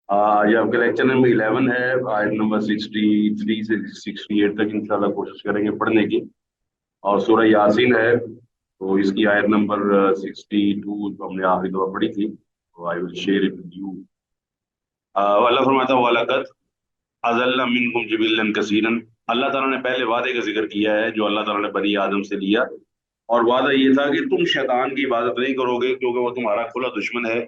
ये आपके lecture number 11 है। आयत नंबर 63 से 68 तक इंशाल्लाह कोशिश करेंगे पढ़ने की। और सूरह यासीन है, तो इसकी आयत नंबर 62 जो हमने आखिरी दफा पढ़ी थी, तो I will share it with you. Allah फरमाता है वलकद अज़ल्ला मिनकुम जिबिल्लन कसीरन। अल्लाह ताला ने पहले वादे का जिक्र किया है जो अल्लाह ताला ने बनी आदम से लिया। और वादा ये था कि तुम शैतान की इबादत नहीं करोगे क्योंकि वो तुम्हारा खुला दुश्मन है,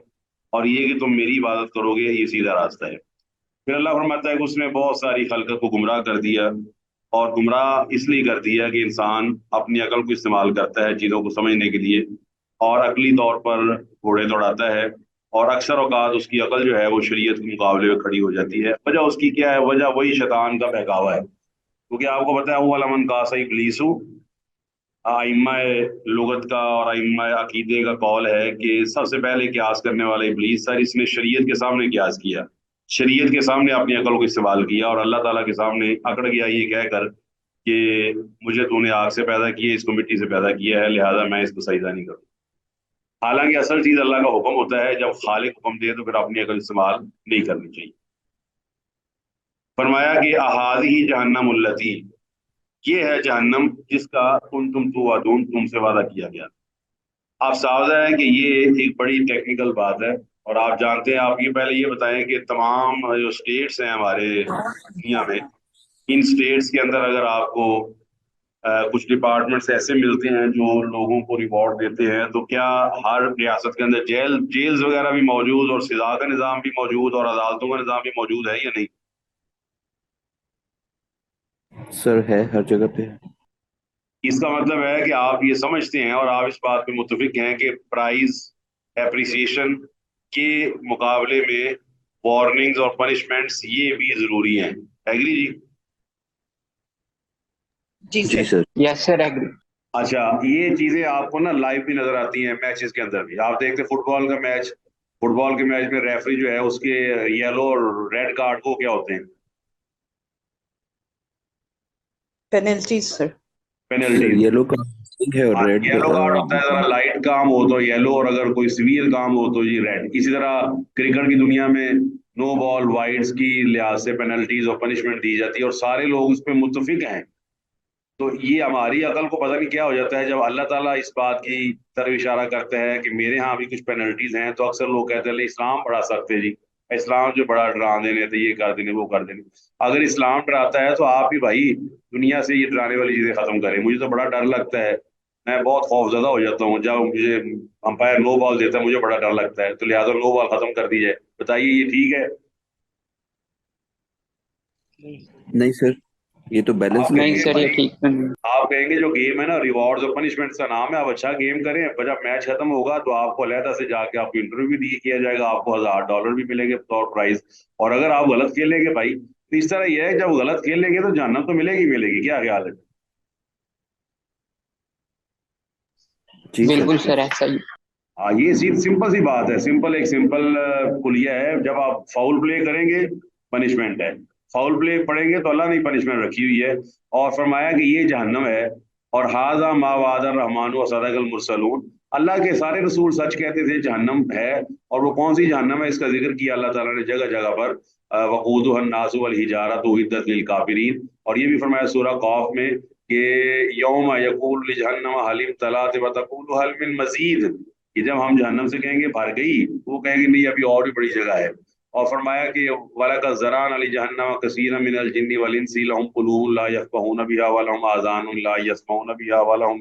और ये कि तुम मेरी इबादत करोगे ये सीधा रास्ता है। फिर अल्लाह फरमाता है कि उसने बहुत सारी खलकत को गुमराह कर दिया, और गुमराह इसलिए कर दिया कि इंसान अपनी अकल को इस्तेमाल करता है चीज़ों को समझने के लिए, और अकली तौर पर घोड़े दौड़ाता है, और अक्सर औकात उसकी अकल जो है वो शरीयत के मुकाबले में खड़ी हो जाती है। वजह उसकी क्या है? वजह वही शैतान का बहकावा है, क्योंकि आपको पता है वो अलमन का सही इब्लीसु आइम्मा लुगत का और आइम्मा अकीदे का कौल है कि सबसे पहले क्यास करने वाला इब्लीस था। इसने शरीयत के सामने क्यास किया, शरीयत के सामने अपनी अकल को इस्तेमाल किया, और अल्लाह ताला के सामने अकड़ गया ये कहकर कि मुझे तूने आग से पैदा किया, इसको मिट्टी से पैदा किया है, लिहाजा मैं इसको सजदा नहीं करूँ। हालांकि असल चीज अल्लाह का हुक्म होता है, जब खालिक हुक्म दे तो फिर अपनी अकल इस्तेमाल नहीं करनी चाहिए। फरमाया कि अहादी ही जहन्नम उल्लती, ये है जहन्नम जिसका तुम तुअदून, तुमसे वादा किया गया। आप सावधान हैं कि ये एक बड़ी टेक्निकल बात है, और आप जानते हैं, आप ये पहले ये बताएं कि तमाम जो स्टेट्स हैं हमारे दुनिया में, इन स्टेट्स के अंदर अगर आपको कुछ डिपार्टमेंट्स ऐसे मिलते हैं जो लोगों को रिवॉर्ड देते हैं, तो क्या हर रियासत के अंदर जेल्स वगैरह भी मौजूद, और सजा का निज़ाम भी मौजूद, और अदालतों का निज़ाम भी मौजूद है या नहीं? सर है, हर जगह पे है। इसका मतलब है कि आप ये समझते हैं और आप इस बात पे मुत्तफिक हैं कि प्राइज एप्रिसिएशन के मुकाबले में वार्निंग्स और पनिशमेंट्स ये भी जरूरी हैं। एग्री जी? जी जी sir. Sir. Yes sir, agree. अच्छा, ये चीजें आपको ना लाइव भी नजर आती हैं मैचेस के अंदर भी। आप देखते फुटबॉल का मैच, फुटबॉल के मैच में रेफरी जो है उसके येलो और रेड कार्ड को क्या होते हैं? Penalties sir. Sir penalties. Yellow का है और हाँ, रेड येलो कार्ड होता है जरा लाइट काम हो तो येलो, और अगर कोई सिवियर काम हो तो ये रेड। इसी तरह क्रिकेट की दुनिया में नो बॉल वाइड्स की लिहाज से पेनल्टीज और पनिशमेंट दी जाती है, और सारे लोग उस पर मुत्तफिक हैं। तो ये हमारी अकल को पता नहीं क्या हो जाता है जब अल्लाह ताला इस बात की तरफ इशारा करता है कि मेरे यहाँ भी कुछ पेनल्टीज हैं, तो अक्सर लोग कहते हैं इस्लाम बड़ा सख्त है जी, इस्लाम जो बड़ा डरा देने थे, ये कर देने वो कर देने। अगर इस्लाम डराता है तो आप भी भाई दुनिया से ये डराने वाली चीजें खत्म करें। मुझे तो बड़ा डर लगता है, मैं बहुत खौफजदा हो जाता हूँ जब मुझे अंपायर नो बॉल देता है, मुझे बड़ा डर लगता है। तो लिहाजा नो बॉल खत्म कर दी जाए। बताइए ये ठीक है? नहीं सर, ये तो बैलेंस आप नहीं कहेंगे सर, ये भाई, ठीक नहीं। आप कहेंगे जो गेम है ना रिवॉर्ड्स और पनिशमेंट्स का नाम है, आप अच्छा गेम करें, पर जब मैच खत्म होगा तो आपको अलहदा से जाके आपको इंटरव्यू भी दिया किया जाएगा, आपको $1000 भी मिलेंगे बतौर प्राइज। और अगर आप गलत खेलेंगे भाई, तो इस तरह यह है जब गलत खेलेंगे तो जहन्नम तो मिलेगी ही मिलेगी। क्या ख्याल है? जी सर। बिल्कुल सर, ऐसा ही। हाँ, ये सिंपल सी बात है, सिंपल एक सिंपल पुलिया है। जब आप फाउल प्ले करेंगे पनिशमेंट है, फाउल प्ले पढ़ेंगे तो अल्लाह ने पनिशमेंट रखी हुई है। और फरमाया कि ये जहन्नम है, और हाजा मा वादा रहमान व सदकल मुरसलून, अल्लाह के सारे रसूल सच कहते थे जहन्नम है। और वो कौन सी जहन्नम है इसका जिक्र किया अल्लाह ताला ने जगह जगह पर, वकूदुहन नासु वल हिजारतु उइद्दत लिल काफिरीन। और ये भी फरमाया सूरह कौफ में कि यौम यकूल लिजहन्नम हलिम तलात व तकूलु हल मिन मजीद, कि जब हम जहन्नम से कहेंगे भर गई, वो कहेंगे नहीं अभी और भी बड़ी जगह है। और फरमाया कि वलका ज़रान अली जहन्नम कसीरन मिनल जिन्नि वल इंसी लहुम कुलूबुन ला यफ़क़हून बिहा व लहुम आज़ानुन ला यस्मऊन बिहा व लहुम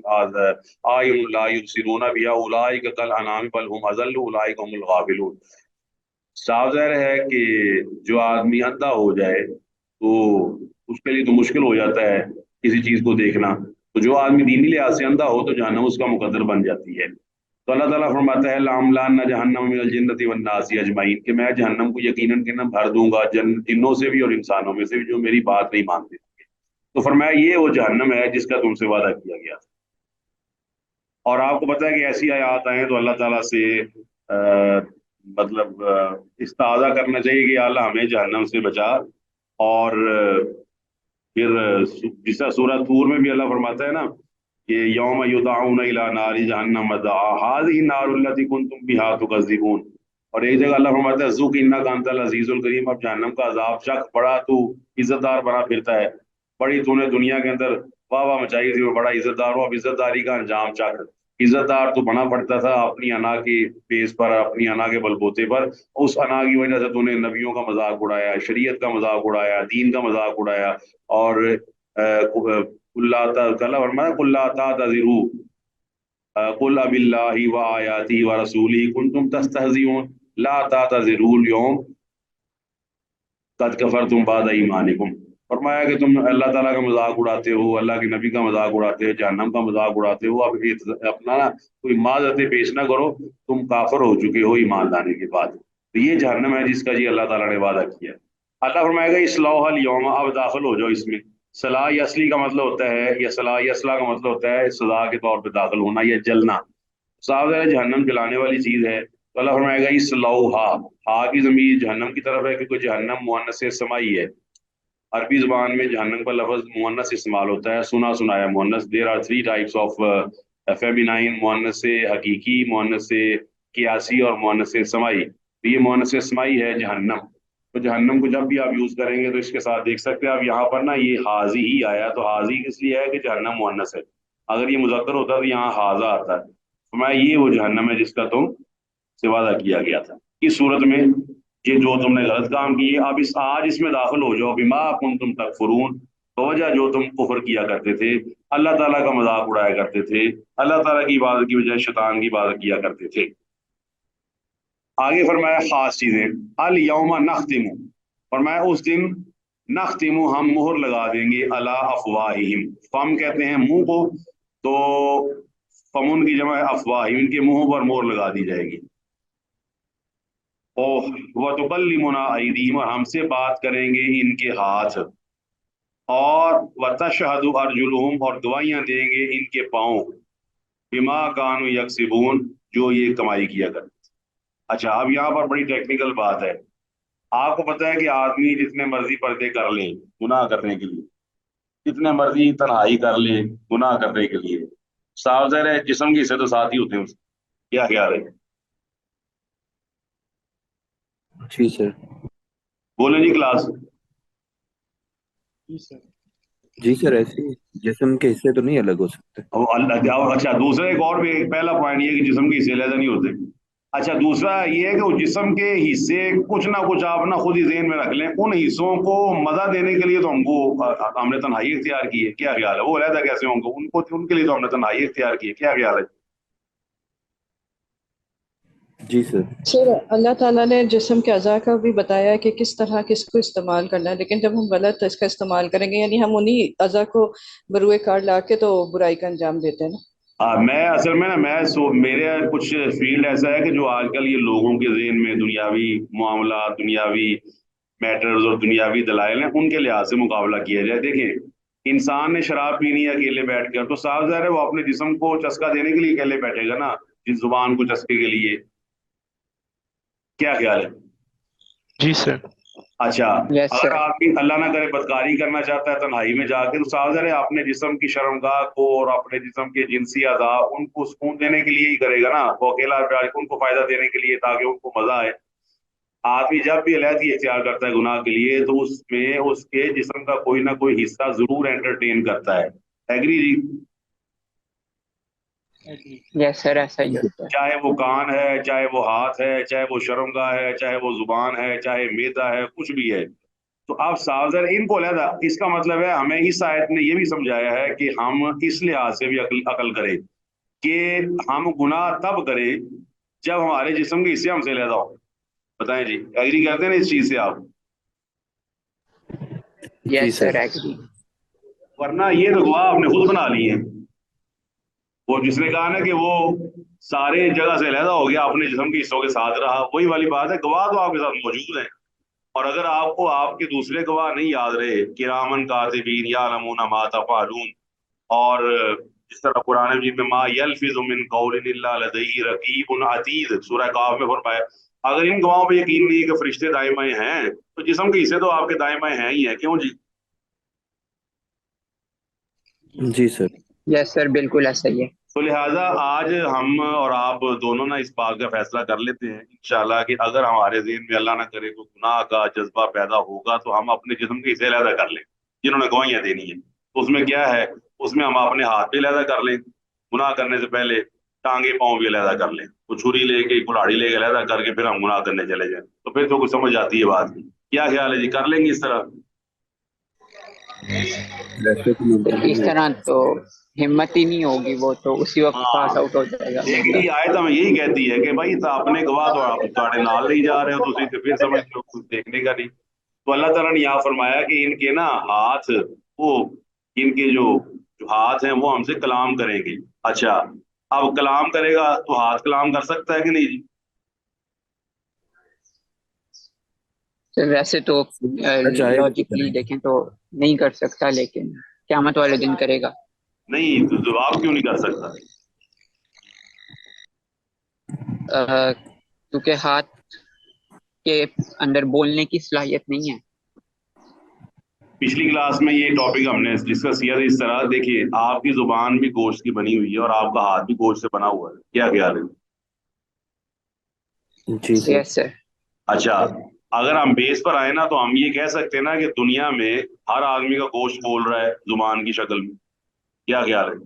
आयुन ला युबसिरून बिहा उलाइका कल अनाम बल हुम अज़ल्लु उलाइका हुमुल गाफिलून। साफ ज़ाहिर है कि जो आदमी अंधा हो जाए तो उसके लिए तो मुश्किल हो जाता है किसी चीज को देखना। तो जो आदमी दीनी लिहाज से अंधा हो तो जहन्नम उसका मुकद्दर बन जाती है। तो अल्लाह ताला फरमाता है लामलान जहन्नम मिनल जिन्नति वन नासी अजमाइन, कि मैं जहन्नम को यकीनन के न भर दूंगा जिन्नों से भी और इंसानों में से भी जो मेरी बात नहीं मानते। तो फरमाया ये वो जहन्नम है जिसका तुमसे वादा किया गया था। और आपको पता है कि ऐसी आयत आए तो अल्लाह ताला से मतलब इस्ताज़ा करना चाहिए कि या अल्लाह हमें जहन्नम से बचा। और फिर जिस तरह सूरह तूर में भी अल्लाह फरमाता है ना कि यौम युदअऊन इला नारी जहन्नम दआ हाज़िही नारुल्लती कुंतुम बिहा तुकज़्ज़िबून। और एक जगह अल्लाह फरमाता है ज़ुक़ इन्नका अंतल अज़ीज़ुल करीम, अब जहन्नम का अजाब चख, बड़ा तू इज्जतदार बना फिरता है, बड़ी तूने दुनिया के अंदर वाह वाह मचाई थी, वो बड़ा इज्जतदार हो, अब इज्जतदारी का अंजाम चख। इज्जतदार तो बना पड़ता था अपनी अना के बेस पर, अपनी अना के बलबूते पर। उस अना की वजह से तूने नबियों का मजाक उड़ाया, शरीयत का मजाक उड़ाया, दीन का मजाक उड़ाया। और कल्ला फरमाया कुल्ला ताज़िरू कुल अबिल्लाहि व आयातिही व रसूलिही कुंतुम तस्तहज़िऊन ला ताज़िरूल यौम कद कफरतुम बाद ईमानिकुम। फरमाया कि तुम अल्लाह ताला का मजाक उड़ाते हो, अल्लाह के नबी का मजाक उड़ाते हो, जहन्नम का मजाक उड़ाते हो, अब अपना ना कोई माज़रत पेश ना करो, तुम काफिर हो चुके हो ईमान लाने के बाद। तो ये जहन्नम है जिसका जी अल्लाह ताला ने वादा किया है। अल्लाह फरमाएगा इस्लाहल यौम, अब दाखिल हो जाओ इसमें। सलाह यसली का मतलब होता है, या सलाह यसला का मतलब होता है सजा के तौर पर दाखिल होना या जलना। साफ है जहन्नम जलाने वाली चीज है। तो अल्लाह फरमाएगा इस्लाउहा, हा की ज़मीर जहन्नम की तरफ है क्योंकि जहन्नम मुअन्नस से समाई है। अरबी जुबान में जहन्नम का लफ्ज मुअन्नस इस्तेमाल होता है, सुना सुनाया मुअन्नस। There are three types of feminine, मुअन्नस से हकीकी, मुअन्नस से कियासी और मुअन्नस से समाई। तो ये मुअन्नस से समाई है जहन्नम। तो जहन्नम को जब भी आप यूज करेंगे तो इसके साथ देख सकते हैं आप यहाँ पर ना ये हाजी ही आया, तो हाजी इसलिए है कि जहन्नम मुअन्नस है। अगर ये मुज़क्कर होता तो यहाँ हाजा आता है। तो मैं ये वो जहन्नम है जिसका तुम से वादा किया गया था। इस सूरत में ये जो तुमने गलत काम किए, अब इस आज इसमें दाखिल हो जाओ। बिमा कुंतुम तकफुरून, वजह जो तुम कुफर किया करते थे, अल्लाह ताला का मजाक उड़ाया करते थे, अल्लाह ताला की इबादत की बजाय शैतान की इबादत किया करते थे। आगे फरमाया खास चीजें, अल यौमा नख्तिमु, फरमाया उस दिन नख्तिमु हम मुहर लगा देंगे, अला अफवाहिहिम, फम कहते हैं मुंह को, तो फमुन की जमा अफवाहिम, इनके मुंहों पर मोहर लगा दी जाएगी। ओह व तुकल्लिमुना अयदीहिम, और हमसे बात करेंगे इनके हाथ। और व तशहदु अर्जुलुहुम, और गवाहियां देंगे इनके पाँव, बिमा कानु यक्सिबून, जो ये कमाई किया करते। अच्छा, अब यहाँ पर बड़ी टेक्निकल बात है। आपको पता है कि आदमी जितने मर्जी पर्दे कर ले गुनाह करने के लिए, जितने मर्जी तन्हाई कर ले गुनाह करने के लिए, साफ ज़ाहिर है जिस्म के हिस्से तो साथ ही होते हैं उसके। क्या ख्याल है? जी सर। बोले जी क्लास। जी सर, ऐसे ही जिस्म के हिस्से तो नहीं अलग हो सकते। और अच्छा, दूसरा एक और भी, पहला पॉइंट ये है कि जिस्म के हिस्से अलग नहीं होते। अच्छा, दूसरा ये है कि वो जिस्म के हिस्से कुछ ना कुछ आप ना खुद ही ज़हन में रख लें, उन हिस्सों को मजा देने के लिए तो हमने तन्हाई इख्तियार की है। क्या ख्याल है? वो अलग कैसे होंगे, उनको उनके लिए तो हमने तन्हाई इख्तियार की है। क्या ख्याल है? जी सर। सर अल्लाह ताला ने जिस्म के अज़ा का भी बताया है कि किस तरह किसको इस्तेमाल करना है, लेकिन जब हम गलत इसका इस्तेमाल करेंगे यानी हम उन्हीं अज़ा को बरुए कार ला के तो बुराई का अंजाम देते हैं ना। मैं असल में ना मेरे कुछ फील्ड ऐसा है कि जो आजकल ये लोगों के ज़हन में दुनियावी मामला, दुनियावी मैटर्स और दुनियावी दलाइल हैं, उनके लिहाज से मुकाबला किया जाए। देखें, इंसान ने शराब पीनी है अकेले बैठ कर, तो साफ ज़ाहिर है वो अपने जिस्म को चस्का देने के लिए अकेले बैठेगा ना, जिस जुबान को चस्के के लिए। क्या ख्याल है? जी सर। अच्छा, यस अगर सर। आदमी अल्लाह ना करे बदकारी करना चाहता है तन्हाई में जाके, तो साफ ज़ाहिर है अपने जिस्म की शर्मगाह को और अपने जिस्म के जिनसी अज़ा उनको सुकून देने के लिए ही करेगा ना, वो अकेला उनको फायदा देने के लिए, ताकि उनको मजा आए। आदमी जब भी अलहदगी इख्तियार करता है गुनाह के लिए, तो उसमें उसके जिस्म का कोई ना कोई हिस्सा जरूर एंटरटेन करता है। एग्री जी? यस सर, ऐसा ही होता है। चाहे वो कान है, चाहे वो हाथ है, चाहे वो शर्मगाह है, चाहे वो जुबान है, चाहे मैदा है, कुछ भी है। तो आप सावधान इनको अलहदा, इसका मतलब है हमें इस आयत ने ये भी समझाया है कि हम इस लिहाज से भी अकल करें कि हम गुनाह तब करें जब हमारे जिस्म के हिस्से हमसे अलहदा हो। बताएं जी, एग्री करते हैं ना इस चीज से आप? जी यस सर। Sir, agree. वरना ये तो गवाह आपने खुद बना लिए हैं। वो जिसने कहा ना कि वो सारे जगह से अलहदा हो गया, अपने जिस्म के हिस्सों के साथ रहा, वही वाली बात है। गवाह तो आपके साथ मौजूद हैं, और अगर आपको आपके दूसरे गवाह नहीं याद रहे, किरामन कातिबीन यालमूना मा तफअलून, और जिस तरह कुरान मजीद में मा यल्फिज़ु मिन कौलिन इल्ला लदैहि रकीबुन अतीद, सूरह काफ में फरमाया, अगर इन गवाहों पे यकीन नहीं है कि फरिश्ते दाएं बाएं हैं, तो जिस्म के हिस्से तो आपके दाएं बाएं हैं ही हैं। क्यों जी? जी सर। यस सर, बिल्कुल ऐसा ही है। تو لہٰذا آج ہم اور آپ دونوں نا اس بات کا فیصلہ کر لیتے ہیں انشاءاللہ کہ اگر ہمارے ذہن میں اللہ نہ کرے کوئی گناہ کا جذبہ پیدا ہوگا تو ہم اپنے جسم کے حصے علیحدہ کر لیں جنہوں نے گواہیاں دینی ہیں. تو اس میں کیا ہے، اس میں ہم اپنے ہاتھ بھی علیحدہ کر لیں گناہ کرنے سے پہلے، ٹانگے پاؤں بھی علیحدہ کر لیں، وہ چھری لے کے کلاڑی لے کے علیحدہ کر کے پھر ہم گناہ کرنے چلے جائیں. تو پھر تو کچھ سمجھ آتی ہے بات. کیا خیال ہے جی، کر لیں گے اس طرح؟ ویسے تو ممکن اس نہیں ہے. طرح تو ہمت ہی نہیں ہوگی، وہ تو اسی وقت ہاں، پاس آؤٹ ہو جائے گا لیکن بندہ. یہ آیت ہمیں یہی کہتی ہے کہ بھائی اپنے گواہ تو آپ تھوڑے نال نہیں جا رہے ہو، تو اسی سے پھر سمجھ لو کچھ دیکھنے کا نہیں. تو اللہ تعالیٰ نے یہاں فرمایا کہ ان کے نا ہاتھ، وہ ان کے جو ہاتھ ہیں وہ ہم سے کلام کریں گے. اچھا، اب کلام کرے گا تو ہاتھ کلام کر سکتا ہے کہ نہیں جی؟ ویسے تو چاہے گا تو لاجیکلی کریں گے. دیکھیں تو نہیں کر سکتا، لیکن قیامت والے دن کرے گا. نہیں تو جواب کیوں نہیں کر سکتا؟ کیونکہ ہاتھ کے اندر بولنے کی صلاحیت نہیں ہے. پچھلی کلاس میں یہ ٹاپک ہم نے ڈسکس کیا تھا اس طرح. دیکھیے، آپ کی زبان بھی گوشت کی بنی ہوئی ہے اور آپ کا ہاتھ بھی گوشت سے بنا ہوا ہے. کیا خیال ہے؟ جی سر. یس سر. اچھا، اگر ہم بیس پر آئے نا تو ہم یہ کہہ سکتے ہیں نا کہ دنیا میں ہر آدمی کا گوشت بول رہا ہے زبان کی شکل میں. کیا خیال ہے؟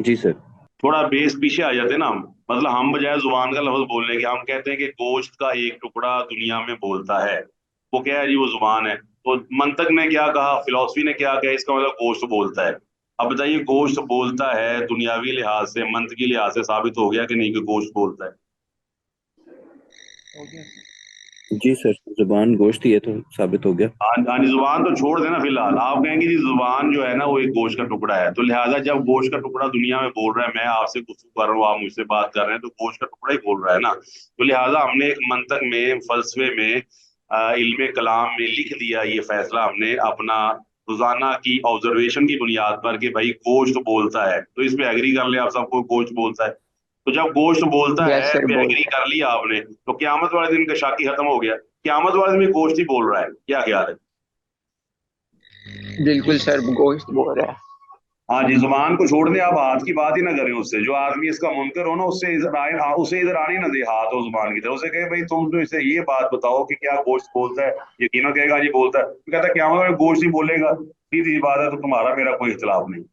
جی سر. تھوڑا بیس پیچھے آ جاتے ہیں نا ہم. مطلب ہم بجائے زبان کا لفظ بولنے کے ہم کہتے ہیں کہ گوشت کا ایک ٹکڑا دنیا میں بولتا ہے. وہ کیا ہے جی؟ وہ زبان ہے. تو منطق نے کیا کہا، فلسفی نے کیا کہا، اس کا مطلب گوشت بولتا ہے. اب بتائیے، گوشت بولتا ہے دنیاوی لحاظ سے، منطقی لحاظ سے ثابت ہو گیا کہ نہیں کہ گوشت بولتا ہے؟ جی سر، زبان گوشت ہی ہے تو ثابت ہو گیا. ہاں جی، زبان تو چھوڑ دینا فی الحال. آپ کہیں گے جی زبان جو ہے نا وہ ایک گوشت کا ٹکڑا ہے، تو لہٰذا جب گوشت کا ٹکڑا دنیا میں بول رہا ہے، میں آپ سے گفتگو کر رہا ہوں، آپ مجھ سے بات کر رہے ہیں، تو گوشت کا ٹکڑا ہی بول رہا ہے نا. تو لہٰذا ہم نے ایک منطق میں، فلسفے میں، علم کلام میں لکھ دیا یہ فیصلہ ہم نے اپنا روزانہ کی آبزرویشن کی بنیاد پر کہ بھائی گوشت بولتا ہے. تو اس پہ ایگری کر لیں آپ سب کو، گوشت بولتا ہے. تو جب گوشت بولتا یس ہے سر پہ ایگری بولتا کر لیا آپ نے، تو قیامت والے دن کا شاکی ختم ہو گیا. قیامت والے دن گوشت ہی بول رہا ہے. کیا خیال ہے؟ ہے. بالکل سر، گوشت بول رہا ہے. ہاں جی، زبان کو چھوڑ دیں، آپ ہاتھ کی بات ہی نہ کریں اس سے. جو آدمی اس کا منکر ہو نا، اس سے ادھر آنے نہ دے ہاتھ اور زبان کی طرف. اسے کہے بھائی تم تو اسے یہ بات بتاؤ کہ کیا گوشت بولتا ہے. یقیناً کہے گا جی بولتا ہے. تو کہتا ہے قیامت میں گوشت ہی بولے گا. سیدھی سی بات ہے، تو تمہارا میرا کوئی اختلاف نہیں.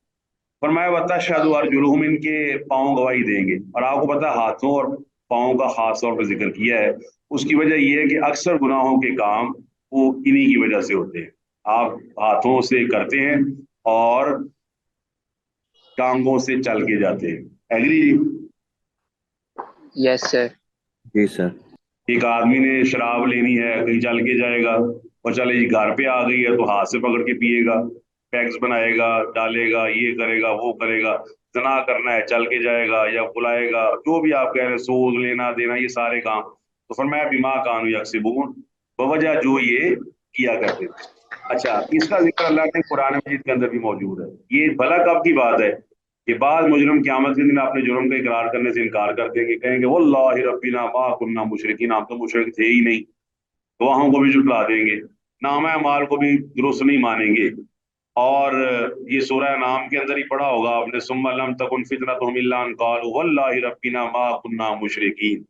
فرمایا وَتَشْهَدُ أَرْجُلُهُمْ، ان کے پاؤں گواہی دیں گے. اور آپ کو پتا ہے ہاتھوں اور پاؤں کا خاص طور پہ ذکر کیا ہے. اس کی وجہ یہ ہے کہ اکثر گناہوں کے کام وہ انہی کی وجہ سے ہوتے ہیں. آپ ہاتھوں سے کرتے ہیں اور ٹانگوں سے چل کے جاتے ہیں. ایگری جی؟ یس سر. جی سر. ایک آدمی نے شراب لینی ہے، کہیں چل کے جائے گا، اور چلے جی گھر پہ آ گئی ہے تو ہاتھ سے پکڑ کے پیے گا، پیکس بنائے گا، ڈالے گا، یہ کرے گا، وہ کرے گا. زنا کرنا ہے چل کے جائے گا یا بلائے گا، جو بھی آپ کہہ رہے ہیں، سود لینا دینا، یہ سارے کام. تو فرمایا بما کانوا یکسبون، بوجہ جو یہ کیا کرتے تھے. اچھا، اس کا ذکر اللہ نے قرآن مجید کے اندر بھی موجود ہے. یہ بھلا کب کی بات ہے کہ بعض مجرم قیامت کے دن اپنے جرم کا اقرار کرنے سے انکار کر دیں گے، کہیں گے واللہ ربنا ما کننا مشرکین، ہم تو مشرک تھے ہی نہیں. گواہوں کو بھی جھٹلا دیں گے، نامہ اعمال کو بھی درست نہیں مانیں گے. اور یہ سورہ نام کے اندر ہی پڑھا ہوگا آپ نے، ثم لم تکن فتنتهم الا ان قالوا واللہ ربنا ما کننا مشرکین.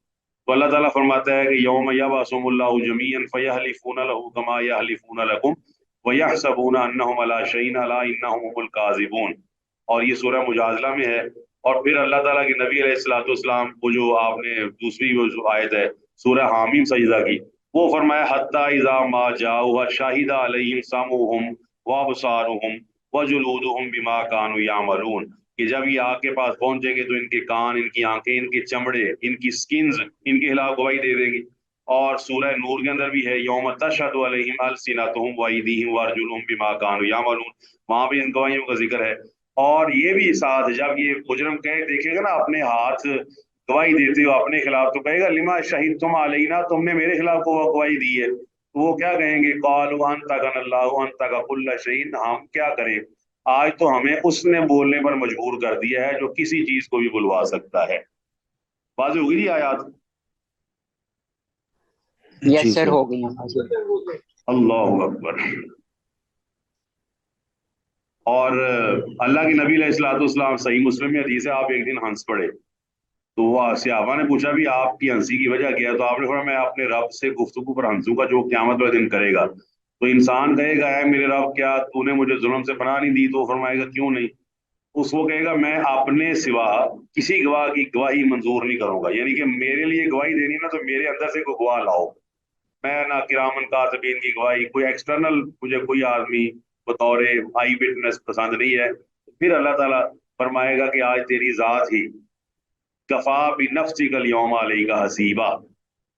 تو اللہ تعالیٰ فرماتا ہے کہ یوم یبعثهم اللہ جمیعا فیحلفون له کما یحلفون لکم ویحسبون انہم علی شیء الا انہم هم الکاذبون. اور یہ سورہ مجادلہ میں ہے. اور پھر اللہ تعالیٰ کے نبی علیہ الصلوۃ والسلام کو جو آپ نے دوسری وہ جو آیت ہے سورہ حامیم سجدہ کی، وہ فرمایا حتی اذا ما جاؤوا شاہد علیہم سمعهم وابصارهم وجلودهم بما كانوا يعملون، کہ جب یہ آگ کے پاس پہنچیں گے تو ان کے کان، ان کی آنکھیں، ان کے چمڑے، ان کی سکنز ان کے خلاف گواہی دے دیں گے. اور سورہ نور کے اندر بھی ہے یوم تشہد علیہم السنتهم وایدیہم وارجلہم بما كانوا يعملون، وہاں بھی ان گواہیوں کا ذکر ہے. اور یہ بھی ساتھ جب یہ مجرم کہے دیکھے گا نا اپنے ہاتھ گواہی دیتے ہو اپنے خلاف، تو کہے گا لما شہدتم علینا، تم نے میرے خلاف گواہی دی ہے. تو وہ کیا کہیں گے؟ قالوا انطقنا اللہ انطق کل شیء، ہم کیا کریں، آج تو ہمیں اس نے بولنے پر مجبور کر دیا ہے جو کسی چیز کو بھی بلوا سکتا ہے. واضح ہوگی جی آیات؟ یس جی سر، سر. ہو گئی ہماری. اللہ اکبر. اور اللہ کے نبی علیہ الصلوۃ والسلام صحیح مسلم میں حدیث ہے، آپ ایک دن ہنس پڑے تو وہ صحابہ نے پوچھا بھی آپ کی ہنسی کی وجہ کیا ہے؟ تو آپ نے فرمایا میں اپنے رب سے گفتگو پر ہنسوں گا جو قیامت والے دن کرے گا. تو انسان کہے گا اے میرے رب کیا تو نے مجھے ظلم سے پناہ نہیں دی؟ تو وہ فرمائے گا کیوں نہیں؟ اس وہ کہے گا میں اپنے سوا کسی گواہ کی گواہی منظور نہیں کروں گا، یعنی کہ میرے لیے گواہی دینی نا تو میرے اندر سے کوئی گواہ لاؤ. میں نہ کرامن کاتبین کی گواہی، کوئی ایکسٹرنل مجھے کوئی آدمی بطور آئی وٹنس پسند نہیں ہے. پھر اللہ تعالیٰ فرمائے گا کہ آج تیری ذات ہی کفا بنفسک الیوم علیک حسیبا،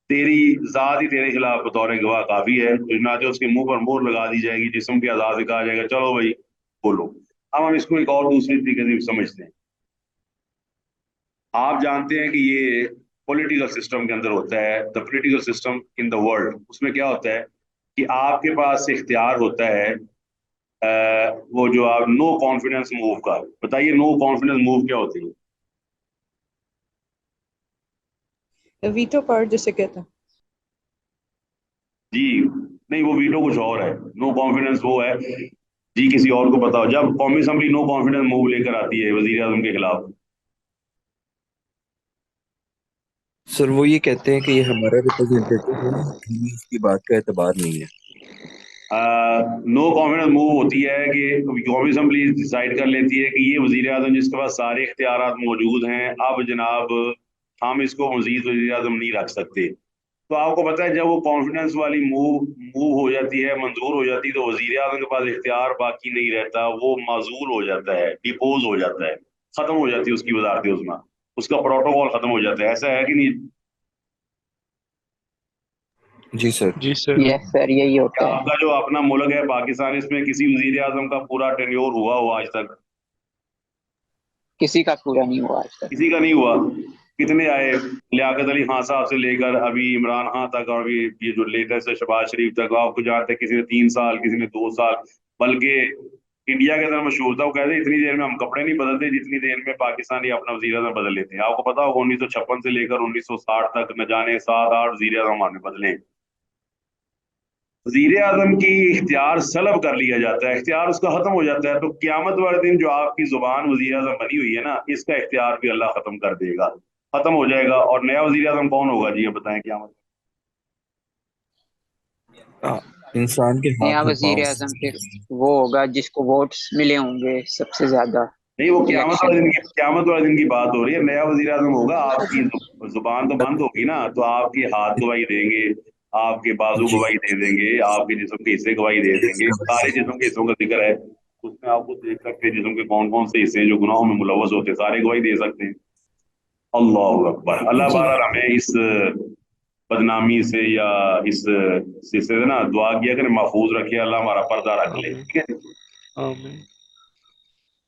تیری ذات ہی تیرے خلاف بطور گواہ کافی ہے. چنانچہ اس کے منہ پر مہر لگا دی جائے گی، جسم کے اعضاء سے کہا جائے گا چلو بھائی بولو. اب ہم اس کو ایک اور دوسری طریقے سے سمجھتے ہیں. آپ جانتے ہیں کہ یہ پولیٹیکل سسٹم کے اندر ہوتا ہے، the political system in the world. اس میں کیا ہوتا ہے کہ آپ کے پاس اختیار ہوتا ہے وہ جو آپ نو کانفیڈنس موو کا. بتائیے نو کانفیڈنس موو کیا ہوتی ہے؟ ویٹو پارٹ جسے کہتے ہیں. جی نہیں، وہ ویٹو کچھ اور ہے. نو کانفیڈنس وہ ہے جی کسی اور کو پتا ہو، جب قومی اسمبلی نو کانفیڈنس موو لے کر آتی ہے وزیر اعظم کے خلاف. سر وہ یہ کہتے ہیں کہ یہ ہمارا ریپرزینٹیٹو ہے، ہمیں اس کی بات کا اعتبار نہیں ہے. نو کانفیڈنس موو ہوتی ہے کہ قومی اسمبلی ڈیسائیڈ کر لیتی ہے کہ یہ وزیر اعظم جس کے پاس سارے اختیارات موجود ہیں، اب جناب ہم اس کو مزید وزیر اعظم نہیں رکھ سکتے. تو آپ کو پتا ہے جب وہ کانفیڈنس والی موو ہو جاتی ہے، منظور ہو جاتی ہے، تو وزیر اعظم کے پاس اختیار باقی نہیں رہتا، وہ معزول ہو جاتا ہے، ڈیپوز ہو جاتا ہے، ختم ہو جاتی ہے اس کی وزارت عظمیٰ، اس کا پروٹوکول ختم ہو جاتا ہے. ایسا ہے کہ نہیں؟ جی سر. جی سر. یس سر یہی ہوتا کیا ہے. آپ کا جو اپنا ملک ہے پاکستان، اس میں کسی وزیر اعظم کا پورا ٹینیور ہوا ہو آج تک؟ کسی کا پورا نہیں ہوا آج تک. کسی کا نہیں ہوا. کتنے آئے، لیاقت علی خان صاحب سے لے کر ابھی عمران خان تک، اور ابھی یہ جو لیٹسٹ ہے شہباز شریف تک. آپ کو جانتے ہیں کسی نے 3 سال، کسی نے 2 سال. بلکہ انڈیا کے اندر مشہور تھا، وہ کہتے ہیں اتنی دیر میں ہم کپڑے نہیں بدلتے جتنی دیر میں پاکستانی اپنا وزیر اعظم بدل لیتے ہیں. آپ کو پتا ہوگا 1956 سے لے کر 1960 تک نہ جانے 7-8 وزیر اعظم ہم نے بدلے. وزیر اعظم کی اختیار سلب کر لیا جاتا ہے، اختیار اس کا ختم ہو جاتا ہے. تو قیامت والے دن جو آپ کی زبان وزیر اعظم بنی ہوئی ہے نا، اس کا اختیار بھی اللہ ختم کر دے گا، ختم ہو جائے گا. اور نیا وزیر اعظم کون ہوگا جی؟ یہ بتائیں قیامت. انسان کے نیا ہاتھ اور وزیر پاؤں. اعظم پھر وہ ہوگا جس کو ووٹس ملے ہوں گے سب سے زیادہ نہیں، وہ الیکشن میں. قیامت والے دن کی بات ہو رہی ہے. نیا وزیر اعظم ہوگا، آپ کی زبان تو بند ہوگی نا، تو آپ کے ہاتھ گواہی دیں گے، آپ کے بازو جی گواہی دے دیں گے، آپ کے جسم کے حصے گواہی دے دیں گے. سارے جسم کے حصوں کا ذکر ہے اس میں، آپ کو دیکھ سکتے ہیں جسم کے کون کون سے حصے ہیں جو گناہوں میں ملوث ہوتے ہیں، سارے گواہی دے سکتے ہیں. اللہ اکبر. اللہ جی بہرحال ہمیں اس بدنامی سے یا اس سلسلے سے نا دعا کیا کریں، محفوظ رکھے، اللہ ہمارا پردہ رکھ لے. آمین ٹھیک ہے. آمین.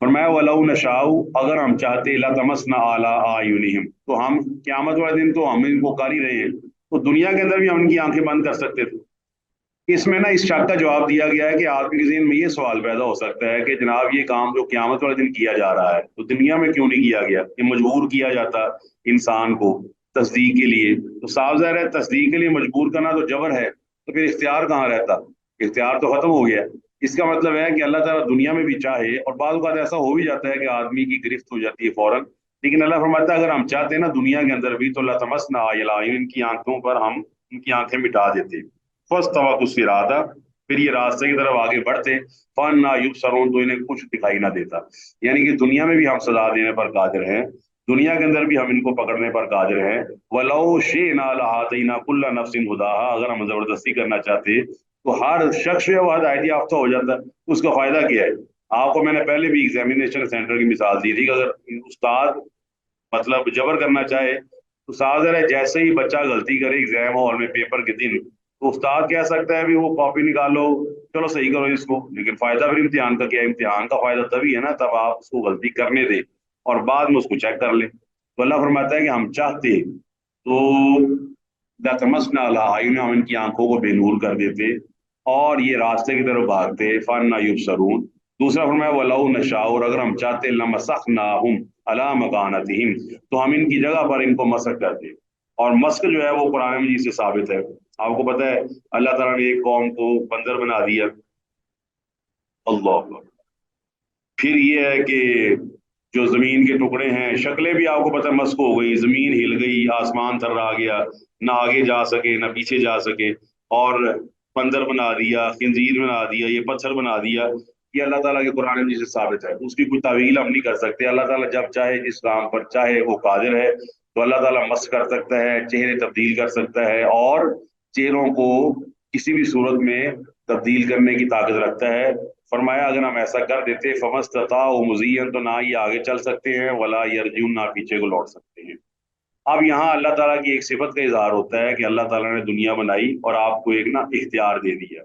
فرمایا وَلَوْ نَشَاءُ، اگر ہم چاہتے لَطَمَسْنَا عَلَىٰ أَعْيُنِهِمْ، تو ہم قیامت والے دن تو ہم ان کو کر ہی رہے ہیں، تو دنیا کے اندر بھی ہم ان کی آنکھیں بند کر سکتے تھے. اس میں نا اس شک کا جواب دیا گیا ہے کہ آدمی کے ذہن میں یہ سوال پیدا ہو سکتا ہے کہ جناب یہ کام جو قیامت والے دن کیا جا رہا ہے تو دنیا میں کیوں نہیں کیا گیا؟ یہ مجبور کیا جاتا انسان کو تصدیق کے لیے. تو صاف ظاہر ہے تصدیق کے لیے مجبور کرنا تو جبر ہے، تو پھر اختیار کہاں رہتا؟ اختیار تو ختم ہو گیا. اس کا مطلب ہے کہ اللہ تعالیٰ دنیا میں بھی چاہے، اور بعض اوقات ایسا ہو بھی جاتا ہے کہ آدمی کی گرفت ہو جاتی ہے فوراً، لیکن اللہ فرماتا ہے اگر ہم چاہتے ہیں نا دنیا کے اندر بھی تو لَطَمَسْنَا عَلَىٰ أَعْيُنِهِمْ، ان کی آنکھوں پر ہم ان کی آنکھیں مٹا دیتے. فَاسْتَبَقُوا الصِّرَاطَ، پھر یہ راستے کی طرف آگے بڑھتے. فَأَنَّىٰ يُبْصَرُونَ، تو انہیں کچھ دکھائی نہ دیتا. یعنی کہ دنیا میں بھی ہم سزا دینے پر قادر ہیں، دنیا کے اندر بھی ہم ان کو پکڑنے پر قادر ہیں. وَلَوْ شِئْنَا لَآتَيْنَا كُلَّ نَفْسٍ هُدَاهَا، اگر ہم زبردستی کرنا چاہتے تو ہر شخص جو ہے وہ ہدایت یافتہ ہو جاتا. اس کا فائدہ کیا ہے؟ آپ کو میں نے پہلے بھی ایگزامینیشن سینٹر کی مثال دی تھی کہ اگر استاد مطلب جبر کرنا چاہے تو ساز ہے جیسے ہی بچہ غلطی کرے ایگزام ہال میں پیپر کے دن، تو استاد کہہ سکتا ہے بھی وہ کاپی نکالو، چلو صحیح کرو اس کو. لیکن فائدہ پھر امتحان کا کیا؟ امتحان کا فائدہ تبھی ہے نا تب آپ اس کو غلطی کرنے دیں اور بعد میں اس کو چیک کر لیں. تو اللہ فرماتا ہے کہ ہم چاہتے تو لَطَمَسْنَا عَلَىٰ أَعْيُنِهِمْ، ہم ان کی آنکھوں کو بے نور کر دیتے اور یہ راستے کی طرف بھاگتے. فَأَنَّىٰ يُبْصَرُونَ. دوسرا فرمایا وَلَوْ نَشَاءُ، اور اگر ہم چاہتے لَمَسَخْنَاهُمْ عَلَىٰ مَكَانَتِهِمْ، تو ہم ان کی جگہ پر ان کو مسخ کرتے. اور مسخ جو ہے وہ قرآن مجید سے ثابت ہے. آپ کو پتہ ہے اللہ تعالیٰ نے ایک قوم کو بندر بنا دیا. اللہ اکبر. फिर ये है कि जो जमीन के टुकड़े हैं, शक्लें भी आपको पता है मस्क हो गई, जमीन हिल गई, आसमान थर्रा गया, ना आगे जा सके ना पीछे जा सके, और बंदर बना दिया, खिंजीर बना दिया, ये पत्थर बना दिया। ये अल्लाह ताला के कुरान में से साबित है, उसकी कोई तावील हम नहीं कर सकते। अल्लाह ताला जब चाहे जिस काम पर चाहे वो कादिर है, तो अल्लाह ताला मस्क कर सकता है, चेहरे तब्दील कर सकता है, और चेहरों को किसी भी सूरत में तब्दील करने की ताकत रखता है। फरमाया अगर हम ऐसा कर देते फमस्तता मुज़ीयन, तो ना ये आगे चल सकते हैं, वला यरजून, ना पीछे को लौट सकते हैं। अब यहाँ अल्लाह ताला की एक सिफत का इजहार होता है कि अल्लाह ताला ने दुनिया बनाई और आपको एक ना इख्तियार दे दिया।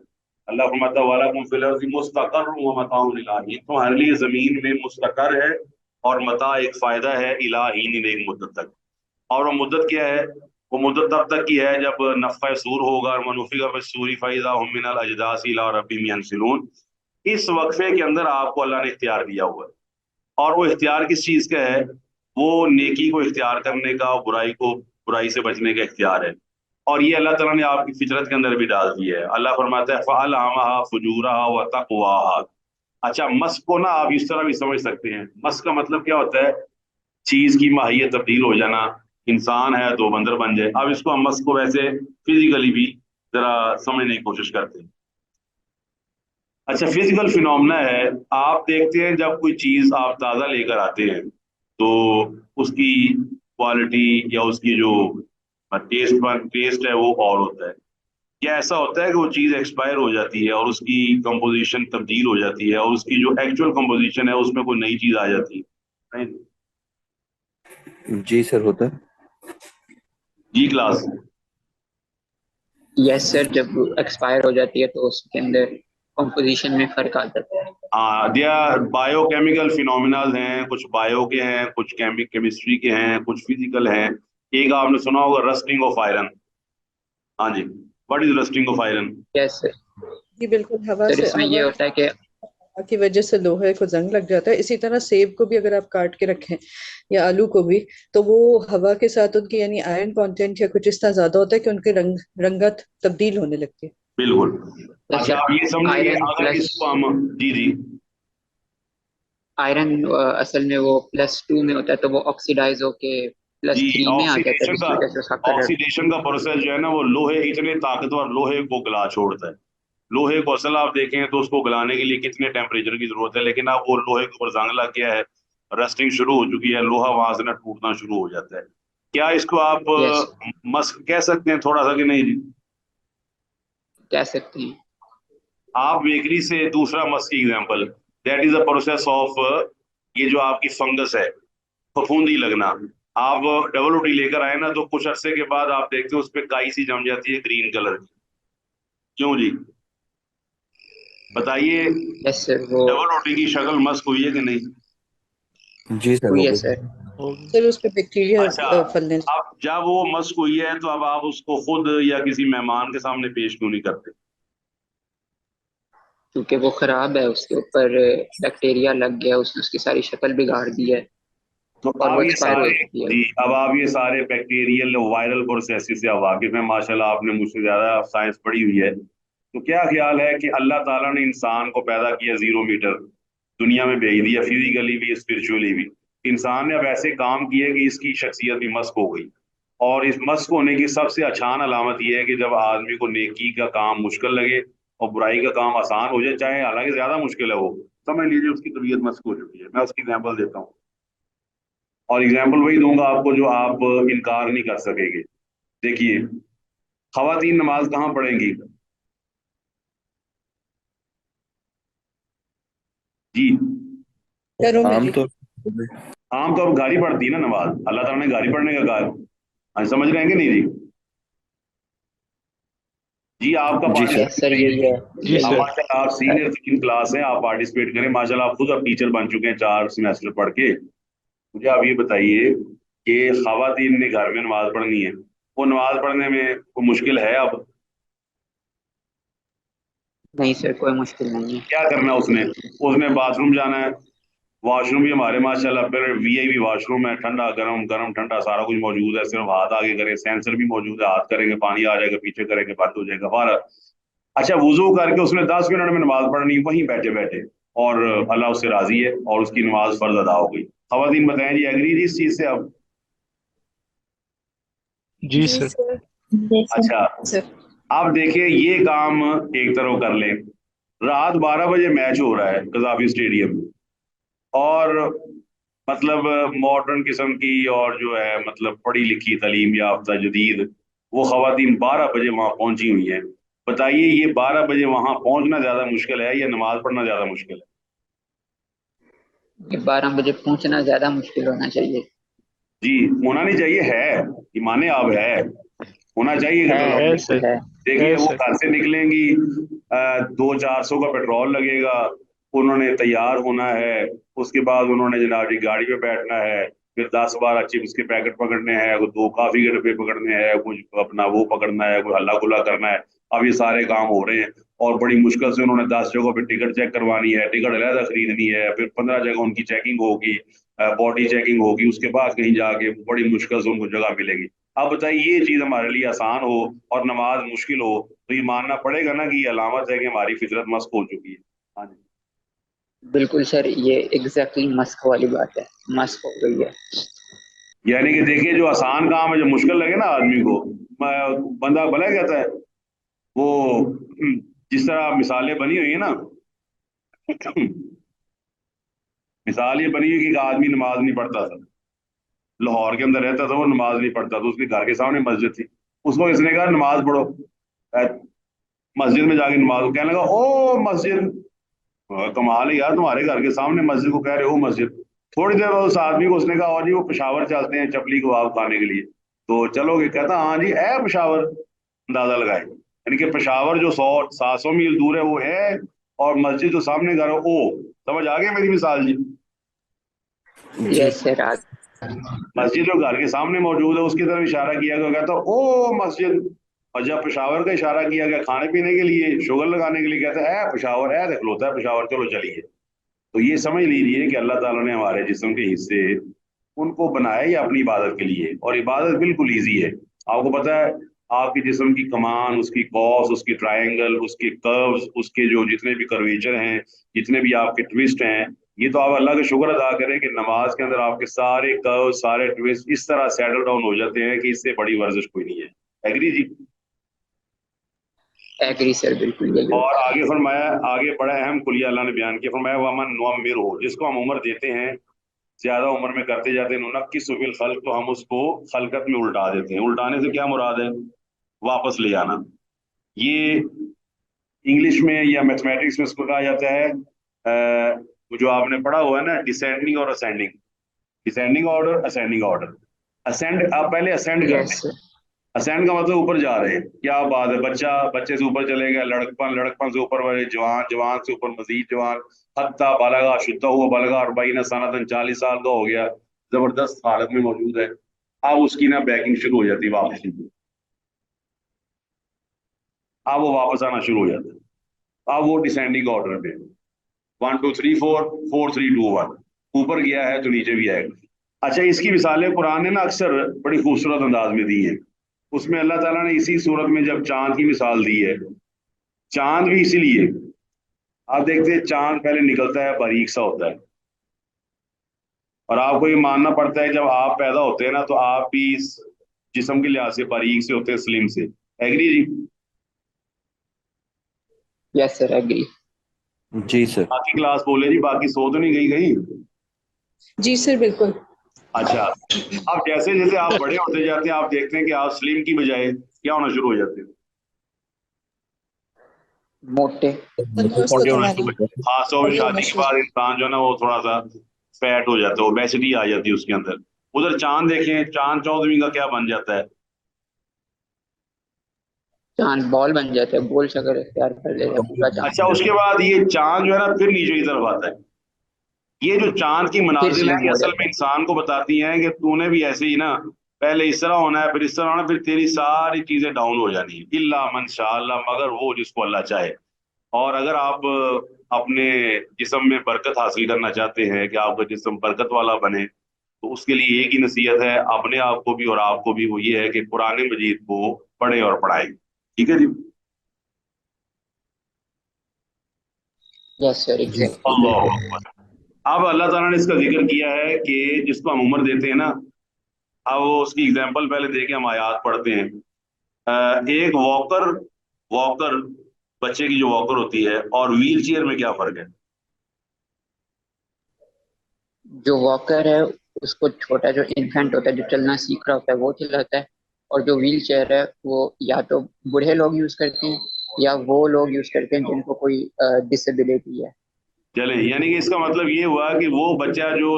अल्लाह फरमाता वलकुम फिल अर्ज़ि मुस्तक़र्रुन व मताउन इलाहीन, तुम्हारे लिए जमीन में मुस्तकर है और मता एक फायदा है, इला हीन, एक मुद्दत तक। और वो मुद्दत क्या है? वो मुद्दत तब तक की है जब नफ़्ख़ सूर होगा, मनुफ़िख़ फ़िस्सूरि फ़इज़ा हुम मिनल अजदासी इला रब्बिहिम यंसिलून। इस वक्फे के अंदर आपको अल्लाह ने इख्तियार दिया हुआ है, और वो इख्तियार किस चीज़ का है? वो नेकी को इख्तियार करने का, और बुराई से बचने का इख्तियार है। और ये अल्लाह ताला ने आपकी फितरत के अंदर भी डाल दिया है। अल्लाह फरमाता है फ़अल्हमहा फ़ुजूरहा व तक़वाहा। अच्छा, मस्क को ना आप इस तरह भी समझ सकते हैं। मस्क का मतलब क्या होता है? चीज की माहियत तब्दील हो जाना। इंसान है तो बंदर बन जाए। अब इसको हम मस्क को वैसे फिजिकली भी जरा समझने की कोशिश करते हैं। अच्छा, फिजिकल फिनोमेना है, आप देखते हैं जब कोई चीज आप ताज़ा लेकर आते हैं तो उसकी क्वालिटी या उसकी जो टेस्ट है वो और होता है। क्या ऐसा होता है कि वो चीज़ एक्सपायर हो जाती है और उसकी कंपोजिशन तब्दील हो जाती है और उसकी जो एक्चुअल कंपोजिशन है उसमें कोई नई चीज़ आ जाती है? नहीं? जी सर, होता है। जी क्लास। यस सर, जब एक्सपायर हो जाती है तो उसके अंदर कंपोजिशन में फर्क आ जाता है। दिया बायोकेमिकल फिनोमिनाज हैं, कुछ बायो के हैं, कुछ केमिस्ट्री के हैं, कुछ फिजिकल हैं। एक आपने सुना होगा रस्टिंग ऑफ आयरन। हाँ जी, what is rusting of iron? Yes sir. जी बिल्कुल, हवा सर से इसमें ये हवा होता है कि की वजह से लोहे को जंग लग जाता है। इसी तरह सेब को भी अगर आप काट के रखें या आलू को भी, तो वो हवा के साथ उनकी यानी आयरन कंटेंट या कुछ इस तरह ज्यादा होता है कि उनके रंगत तब्दील होने लगती है। बिल्कुल। यस अच्छा, सर, आप ये समझिए आयरन अगर प्लस इसको हम, जी जी, आयरन असल में वो +2 में होता है, तो वो ऑक्सीडाइज होके जी +3 में आ जाता है, ऑक्सीडेशन का, जिसकी वजह से उसका कलर। ऑक्सीडेशन का प्रोसेस जो है ना, वो लोहे, इतने ताकतवर लोहे को गला छोड़ता है। लोहे को असल आप देखें तो उसको गलाने के लिए कितने टेम्परेचर की जरूरत है, लेकिन अब वो लोहे के ऊपर जंग लग गया है, रस्टिंग शुरू हो चुकी है, लोहा वहां से ना टूटना शुरू हो जाता है। क्या इसको आप यस, मस्क कह सकते हैं थोड़ा सा कि नहीं जी? कह सकते हैं। आप बेकरी से दूसरा मस्क की example, that is a process of, ये जो आपकी फंगस है, फफूंदी लगना। आप डबल रोटी लेकर आए ना, तो कुछ अरसे के बाद आप देखते हो उस पर काई सी जम जाती है ग्रीन कलर की। क्यों जी, बताइए? यस सर, वो डबल रोटी की शक्ल मस्क हुई है कि नहीं? जी सर, हुई हो है गई। सर। फिर उस पे अच्छा, बैक्टीरिया फैलने। अब जब वो मस्क हुई है तो अब आप उसको खुद या किसी मेहमान के सामने पेश क्यों नहीं करते? क्योंकि वो खराब है, उसके ऊपर बैक्टीरिया लग गया, उसने उसकी सारी शक्ल बिगाड़ दी है तो और वो अब ये एक्सपायर हो सारे, चुकी है। जी, अब आप ये सारे बैक्टीरियल वायरल प्रोसेस से आप वाकिफ हैं, माशाल्लाह आपने मुझसे ज्यादा साइंस पढ़ी हुई है। तो क्या ख्याल है कि अल्लाह ताला ने इंसान को पैदा किया 0 मीटर, दुनिया में भेज दिया, फिजिकली भी स्पिरिचुअली भी। इंसान ने अब ऐसे काम किए कि इसकी शख्सियत भी मस्क हो गई। और इस मस्क होने की सबसे आसान अलामत यह है कि जब आदमी को नेकी का काम मुश्किल लगे और बुराई का काम आसान हो जाए, चाहे हालांकि ज्यादा मुश्किल है, वो समझ लीजिए उसकी तबीयत मस्क हो चुकी है। मैं उसकी एग्जाम्पल देता हूँ, और एग्जाम्पल वही दूंगा आपको जो आप इनकार नहीं कर सकेंगे। देखिए, खवातीन नमाज कहाँ पढ़ेंगी? जी, घरों में जी। आमतौर पर आमतौर पर घारी पढ़ती है ना नमाज, अल्लाह ताला ने घारी पढ़ने का कहा है। हाँ, समझ रहे हैं कि नहीं जी? जी, आपका जी सर। यस सर, पार्टिसिपेट, यही है, जी आप यही सर। माशाल्लाह आप सीनियर सेकंड क्लास हैं, आप पार्टिसिपेट करें। माशाल्लाह आप खुद अब टीचर बन चुके हैं 4 सेमेस्टर पढ़ के। मुझे आप ये बताइए कि खवातीन ने घर में नमाज पढ़नी है, वो नमाज पढ़ने में कोई मुश्किल है? अब नहीं सर, कोई मुश्किल नहीं है। क्या करना है उसने? उसने बाथरूम जाना है, वॉशरूम भी हमारे माशाल्लाह फिर वीआईपी वॉशरूम है, ठंडा गरम गरम ठंडा सारा कुछ मौजूद है, सिर्फ हाथ आगे करें, सेंसर भी मौजूद है, हाथ करेंगे पानी आ जाएगा, पीछे करेंगे बंद हो जाएगा, बाहर। अच्छा, वुजू करके उसने 10 मिनट में नमाज पढ़नी वहीं बैठे बैठे, اور اللہ اس سے راضی ہے اور اس کی نماز فرض ادا ہو گئی. خواتین بتائیں جی, ایگری جی اس چیز سے آپ؟ جی جی سر. سر. اچھا, سر آپ دیکھیں یہ کام ایک طرف کر لیں, رات 12 بجے میچ ہو رہا ہے قذافی اسٹیڈیم میں, اور مطلب ماڈرن قسم کی اور جو ہے مطلب پڑھی لکھی تعلیم یافتہ جدید وہ خواتین 12 بجے وہاں پہنچی ہوئی ہیں. بتائیے یہ 12 بجے وہاں پہنچنا زیادہ مشکل ہے یا نماز پڑھنا زیادہ مشکل ہے؟ 12 بجے پہنچنا زیادہ مشکل ہونا چاہیے. جی ہونا نہیں چاہیے, ہے ایمان اب ہے, ہونا چاہیے کہ ہے ہے بالکل سر. ہے. دیکھیے ہے وہ سر. گھر سے نکلیں گی, 200-400 کا پیٹرول لگے گا, انہوں نے تیار ہونا ہے, اس کے بعد انہوں نے جناب جی گاڑی پہ بیٹھنا ہے, پھر 10-12 چپس کے پیکٹ پکڑنے ہیں, 2 کافی کے ڈبے پکڑنے ہیں, کچھ اپنا وہ پکڑنا ہے, کوئی ہلا گلا کرنا ہے. اب یہ سارے کام ہو رہے ہیں اور بڑی مشکل سے انہوں نے 10 جگہوں پہ ٹکٹ چیک کروانی ہے, ٹکٹ علیحدہ خریدنی ہے, پھر 15 جگہ ان کی چیکنگ ہوگی, باڈی چیکنگ ہوگی, اس کے بعد کہیں جا کے بڑی مشکل سے ان کو جگہ ملے گی. اب بتائیے یہ چیز ہمارے لیے آسان ہو اور نماز مشکل ہو تو یہ ماننا پڑے گا نا کہ یہ علامت ہے کہ ہماری فطرت مسخ ہو چکی ہے. ہاں جی بالکل سر, یہ ایگزیکٹلی مسخ والی بات ہے, مسخ ہو گئی ہے. یعنی کہ دیکھیے جو آسان کام ہے, جو مشکل لگے نا آدمی کو, بندہ بھلا کہتا ہے وہ, جس طرح مثالیں بنی ہوئی ہیں نا, مثال یہ بنی ہوئی کہ ایک آدمی نماز نہیں پڑھتا تھا, لاہور کے اندر رہتا تھا, وہ نماز نہیں پڑھتا تھا, اس کے گھر کے سامنے مسجد تھی, اس کو اس نے کہا نماز پڑھو, مسجد میں جا کے نماز, کہنے لگا او مسجد, کمال ہے یار تمہارے گھر کے سامنے مسجد کو کہہ رہے ہو مسجد. تھوڑی دیر بعد اس آدمی کو اس نے کہا اور جی وہ پشاور چلتے ہیں چپلی کباب کھانے کے لیے, تو چلو گے؟ کہتا ہاں جی اے پشاور, اندازہ لگائے, یعنی کہ پشاور جو 100-700 میل دور ہے وہ ہے, اور مسجد جو سامنے گھر ہے او, سمجھ آ گئی میری مثال جی؟ جی یس سر. مسجد جو گھر کے سامنے موجود ہے اس کی طرف اشارہ کیا گیا, کہتا او مسجد, اور جب پشاور کا اشارہ کیا گیا کھانے پینے کے لیے, شوگر لگانے کے لیے, کہتا ہے اے پشاور, اے دیکھ لوتا ہے پشاور, چلو چلیے. تو یہ سمجھ لیجئے کہ اللہ تعالیٰ نے ہمارے جسم کے حصے ان کو بنایا ہی اپنی عبادت کے لیے, اور عبادت بالکل ایزی ہے. آپ کو پتا ہے آپ کے جسم کی کمان, اس کی قوس, اس کی ٹرائنگل, اس کے کروز, اس کے جو جتنے بھی کرویچر ہیں, جتنے بھی آپ کے ٹویسٹ ہیں, یہ تو آپ اللہ کا شکر ادا کریں کہ نماز کے اندر آپ کے سارے کرو, سارے ٹویسٹ اس طرح سیٹل ڈاؤن ہو جاتے ہیں کہ اس سے بڑی ورزش کوئی نہیں ہے. ایگری جی؟ ایگری سر, بالکل یہی اور ہوتا ہے. آگے فرمایا, آگے بڑا اہم کلیہ اللہ نے بیان کیا, فرمایا ومن نعمر ہو, جس کو ہم عمر دیتے ہیں, زیادہ عمر میں کرتے جاتے ہیں, ننقص فی الخلق, تو ہم اس کو خلقت میں الٹا دیتے ہیں. الٹانے سے کیا مراد ہے؟ واپس لے آنا. یہ انگلش میں یا میتھمیٹکس میں اس کو کہا جاتا ہے, جو آپ نے پڑھا ہوا ہے نا, ڈسینڈنگ اور ascending, descending order, ascending order. Ascend, آپ پہلے اسینڈ کرتے یس ہیں, سر. اسینڈ کا مطلب اوپر جا رہے ہیں, کیا بات ہے, بچہ بچے سے اوپر چلے گا, لڑکپن, لڑکپن سے اوپر والے جوان, جوان سے اوپر مزید جوان, حتی بالغا, شدہ ہوا بلغا 40 سنۃ, 40 سال کا ہو گیا, زبردست حالت میں موجود ہے. اب اس کی نا بیکنگ شروع ہو جاتی ہے, واپس اب وہ واپس آنا شروع ہو جاتا ہے. اب وہ ڈسینڈنگ آرڈر پہ 1 2 3 4 4 3 2 1, اوپر گیا ہے تو نیچے بھی آئے گا. اچھا, اس کی مثالیں قرآن نے نا اکثر بڑی خوبصورت انداز میں دی ہیں. اس میں اللہ تعالیٰ نے اسی صورت میں جب چاند کی مثال دی ہے, چاند بھی اسی لیے, آپ دیکھتے ہیں چاند پہلے نکلتا ہے باریک سا ہوتا ہے, اور آپ کو یہ ماننا پڑتا ہے جب آپ پیدا ہوتے ہیں نا تو آپ بھی اس جسم کے لحاظ سے باریک سے ہوتے ہیں, سلیم سے. ایگری جی؟ یس سر, ایگری. جی سر. باقی کلاس بولے جی, باقی سو تو نہیں گئی کہیں؟ جی سر بالکل. اچھا, اب جیسے جیسے آپ بڑے ہوتے جاتے ہیں آپ دیکھتے ہیں کہ آپ سلیم کی بجائے کیا ہونا شروع ہو جاتے ہیں؟ موٹے. تندرست موٹے ہونا ہونا شروع ہو جاتے ہیں. خاص طور پہ بڑے ہونا شادی کے شروع. بعد انسان جو ہے نا وہ تھوڑا سا فیٹ ہو جاتا ہے, اوبیسٹی آ جاتی ہے اس کے اندر. ادھر چاند دیکھیں, چاند 14ویں کا کیا بن جاتا ہے؟ چاند بال بن جاتا ہے, گول شکل اختیار کر لیتا ہے پورا چاند. اچھا, اس کے بعد یہ چاند جو ہے نا پھر نیچے کی طرف آتا ہے. یہ جو چاند کی پھر منازل ہیں سلم یہ ہو اصل جاتا میں ہے. انسان کو بتاتی ہیں کہ تو نے بھی ایسے ہی نا پہلے اس طرح ہونا ہے, پھر اس طرح ہونا ہے, پھر تیری ساری چیزیں ڈاؤن ہو جانی ہیں. الا من شاء اللہ, مگر وہ جس کو اللہ چاہے. اور اگر آپ اپنے جسم میں برکت حاصل کرنا چاہتے ہیں کہ آپ کا جسم برکت والا بنے, تو اس کے لیے ایک ہی نصیحت ہے اپنے آپ کو بھی اور آپ کو بھی, وہ یہ ہے کہ قرآن مجید کو پڑھیں اور پڑھائیں. ٹھیک ہے جی؟ यस सर, जी एग्जैक्टली। अल्लाह अकबर। अब अल्लाह ताला ने इसका जिक्र किया है कि जिसको हम उम्र देते हैं ना, अब वो उसकी एग्जाम्पल पहले दे के हम आयात पढ़ते हैं। एक वॉकर वॉकर बच्चे की जो वॉकर होती है और व्हील चेयर में क्या फर्क है? जो वॉकर है उसको छोटा जो इन्फेंट होता है, जो चलना सीख रहा होता है, वो चलाता है। और जो व्हील चेयर है वो या तो बूढ़े लोग यूज करते हैं या वो लोग यूज करते हैं जिनको कोई डिसेबिलिटी है। चले, यानी कि इसका मतलब ये हुआ कि वो बच्चा जो